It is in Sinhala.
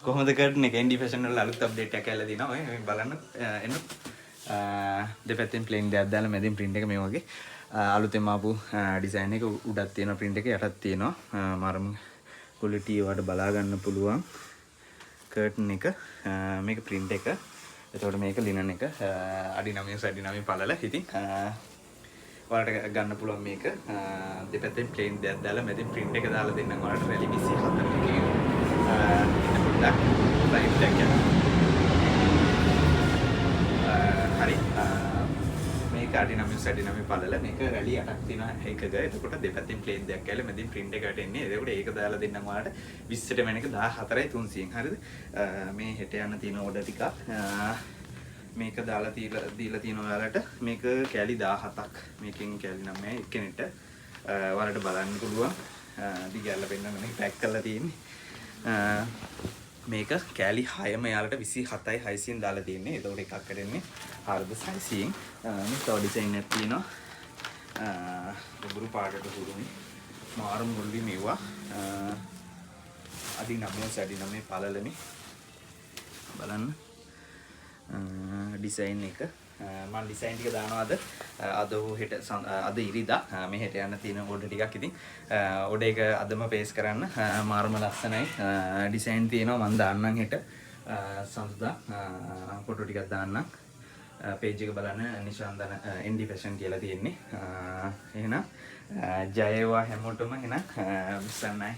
කොහොමද කර්ටන් එක ඉන්ඩි ෆැෂන් වල අලුත් අප්ඩේට් එකක් ඇවිල්ලා දිනවා. ඔය බලන්න එන්න දෙපැත්තෙන් ප්ලේන් දෙයක් දාලා මැදින් print එක මේ වගේ අලුතෙන් ආපු ඩිසයින් එක උඩක් තියෙනවා print එක යටත් තියෙනවා මාරම quality වලට බලා ගන්න පුළුවන් කර්ටන් එක මේක print එක. එතකොට මේක linen එක අඩි 9 අඩි 9 පළල. ඉතින් ඔයාලට ගන්න පුළුවන් මේක දෙපැත්තෙන් ප්ලේන් දෙයක් දාලා මැදින් print එක දාලා දෙන්නම් ඔයාලට රැලි 24 එකකින් ඉන්න පොඩ්ඩක් ලයිට් එකක් යනවා. හරි මේක අඩි 9 අඩි 9 පළල මේක රැලි 8ක් තියෙන එකක. එතකොට දෙපැත්තෙන් ප්ලේන් දෙයක් ඇවිල්ලා මැදින් print එකකට එන්නේ. එතකොට ඒක දාලා දෙන්නම් ඔයාලට 20ට වෙන එක 14යි 300න්. හරිද? මේ හෙට යන තියෙන ඕඩර් ටික මේක දාලා දීලා තියෙන ඔයාලට මේක කැලි 17ක් මේකෙන් කැලි 9යි එක්කෙනෙක්ට ඔයාලට බලන්න පුළුවන් දිගැල්ල පෙන්නන්න මේක පැක් කරලා තියෙන්නේ මේක කැලි 6ම යාලට 27යි 600න් දාලා තියෙන්නේ. ඒතකොට එකක් කරන්නේ 4600න් මේ තව ඩිසයින් එකක් තියෙනවා බුරු පාටට හුරුනේ මාරු මුල්ලි මේවා අඩි 9 අඩි 9 පළලනේ බලන්න ඩිසයින් එක මම ඩිසයින් ටික දානවාද අද හෙට අද ඉරිදා මේ හෙට යන තියෙන ඕඩර් ටිකක්. ඉතින් ඕඩර් එක අදම පේස් කරන්න මාරම ලස්සනයි ඩිසයින් තියෙනවා. මම දාන්නම් හෙට සඳුදා ෆොටෝ ටිකක් දාන්නම් පේජ් එක බලන්න නිශාන්දන ඉන්ඩි ෆැෂන් කියලා තියෙන්නේ. එහෙනම් ජය වේවා හැමෝටම. එහෙනම් විශ්සන්නයි.